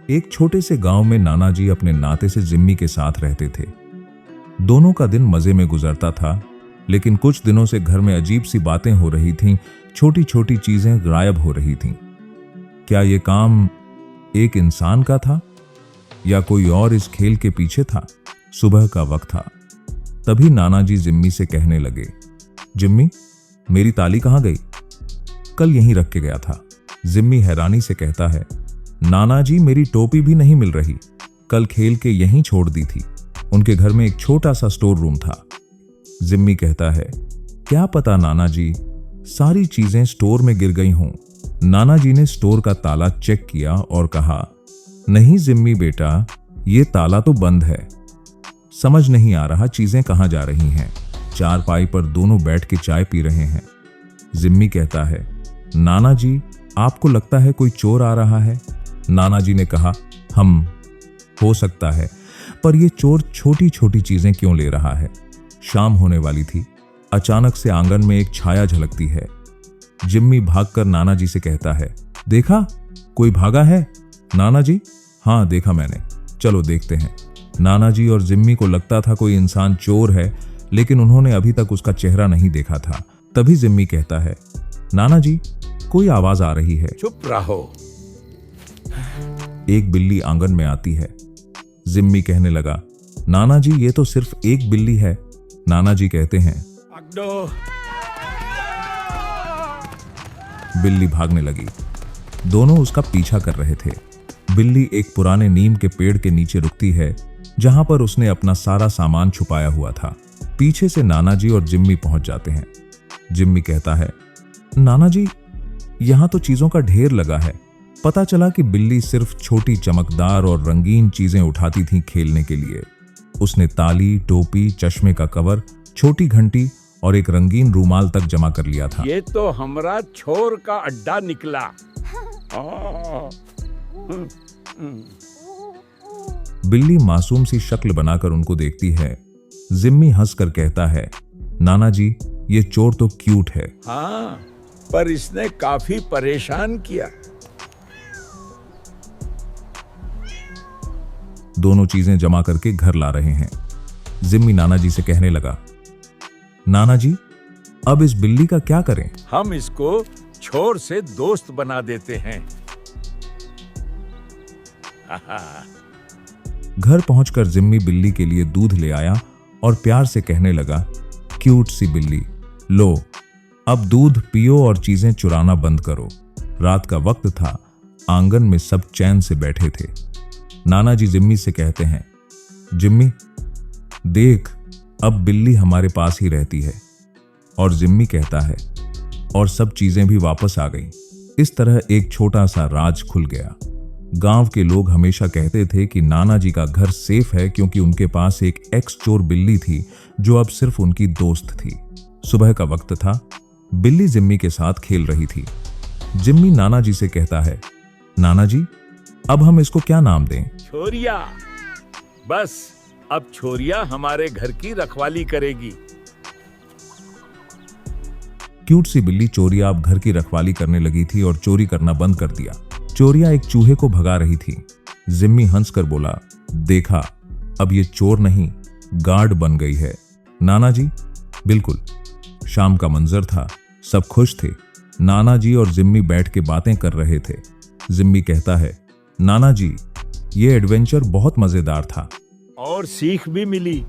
एक छोटे से गांव में नाना जी अपने नाते से जिम्मी के साथ रहते थे। दोनों का दिन मजे में गुजरता था, लेकिन कुछ दिनों से घर में अजीब सी बातें हो रही थीं, छोटी छोटी चीजें गायब हो रही थीं। क्या ये काम एक इंसान का था या कोई और इस खेल के पीछे था? सुबह का वक्त था। तभी नाना जी जिम्मी से कहने लगे, जिम्मी, मेरी ताली कहाँ गई? कल यहीं रख के गया था। जिम्मी हैरानी से कहता है, नाना जी, मेरी टोपी भी नहीं मिल रही। कल खेल के यहीं छोड़ दी थी। उनके घर में एक छोटा सा स्टोर रूम था। जिम्मी कहता है, क्या पता नाना जी, सारी चीजें स्टोर में गिर गई हों। नाना जी ने स्टोर का ताला चेक किया और कहा, नहीं जिम्मी बेटा, ये ताला तो बंद है। समझ नहीं आ रहा चीजें कहां जा रही हैं। चारपाई पर दोनों बैठ के चाय पी रहे हैं। जिम्मी कहता है, नाना जी, आपको लगता है कोई चोर आ रहा है? नाना जी ने कहा, हो सकता है, पर यह चोर छोटी छोटी चीजें क्यों ले रहा है? शाम होने वाली थी। अचानक से आंगन में एक छाया झलकती है। जिम्मी भागकर नाना जी से कहता है, देखा, कोई भागा है? नाना जी, हाँ देखा मैंने, चलो देखते हैं। नाना जी और जिम्मी को लगता था कोई इंसान चोर है, लेकिन उन्होंने अभी तक उसका चेहरा नहीं देखा था। तभी जिम्मी कहता है, नाना जी, कोई आवाज आ रही है। चुप रहो। एक बिल्ली आंगन में आती है। जिम्मी कहने लगा, नाना जी, ये तो सिर्फ एक बिल्ली है। नाना जी कहते हैं, बिल्ली भागने लगी। दोनों उसका पीछा कर रहे थे। बिल्ली एक पुराने नीम के पेड़ के नीचे रुकती है, जहां पर उसने अपना सारा सामान छुपाया हुआ था। पीछे से नाना जी और जिम्मी पहुंच जाते हैं। जिम्मी कहता है, नाना जी, यहां तो चीजों का ढेर लगा है। पता चला कि बिल्ली सिर्फ छोटी चमकदार और रंगीन चीजें उठाती थी खेलने के लिए। उसने ताली, टोपी, चश्मे का कवर, छोटी घंटी और एक रंगीन रूमाल तक जमा कर लिया था। ये तो हमरा चोर का अड्डा निकला। बिल्ली मासूम सी शक्ल बनाकर उनको देखती है। जिम्मी हंसकर कहता है, नाना जी, ये चोर तो क्यूट है। हाँ, पर इसने काफी परेशान किया। दोनों चीजें जमा करके घर ला रहे हैं। जिम्मी नाना जी से कहने लगा, नाना जी, अब इस बिल्ली का क्या करें? हम इसको चोर से दोस्त बना देते हैं। घर पहुंचकर जिम्मी बिल्ली के लिए दूध ले आया और प्यार से कहने लगा, क्यूट सी बिल्ली, लो, अब दूध पियो और चीजें चुराना बंद करो। रात का वक्त था। आंगन में सब चैन से बैठे थे। नाना जी जिम्मी से कहते हैं, जिम्मी, देख, अब बिल्ली हमारे पास ही रहती है। और जिम्मी कहता है, और सब चीजें भी वापस आ गईं। इस तरह एक छोटा सा राज खुल गया। गांव के लोग हमेशा कहते थे कि नाना जी का घर सेफ है, क्योंकि उनके पास एक एक्स चोर बिल्ली थी जो अब सिर्फ उनकी दोस्त थी। सुबह का वक्त था। बिल्ली जिम्मी के साथ खेल रही थी। जिम्मी नाना जी से कहता है, नाना जी, अब हम इसको क्या नाम दें? छोरिया। बस, अब छोरिया हमारे घर की रखवाली करेगी। क्यूट सी बिल्ली चोरिया अब घर की रखवाली करने लगी थी और चोरी करना बंद कर दिया। चोरिया एक चूहे को भगा रही थी। जिम्मी हंसकर बोला, देखा, अब ये चोर नहीं, गार्ड बन गई है। नाना जी, बिल्कुल। शाम का मंजर था। सब खुश थे। नाना जी और जिम्मी बैठ के बातें कर रहे थे। जिम्मी कहता है, नाना जी, ये एडवेंचर बहुत मजेदार था और सीख भी मिली।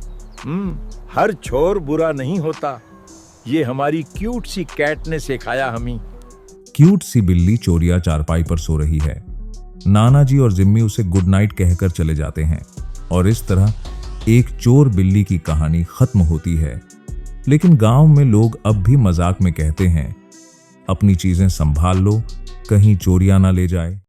हर चोर बुरा नहीं होता। ये हमारी क्यूट सी कैट ने सिखाया हमें। क्यूट सी बिल्ली चोरिया चारपाई पर सो रही है। नाना जी और जिम्मी उसे गुड नाइट कहकर चले जाते हैं और इस तरह एक चोर बिल्ली की कहानी खत्म होती है। लेकिन गांव में लोग अब भी मजाक में कहते हैं, अपनी चीजें संभाल लो, कहीं चोरियां ना ले जाए।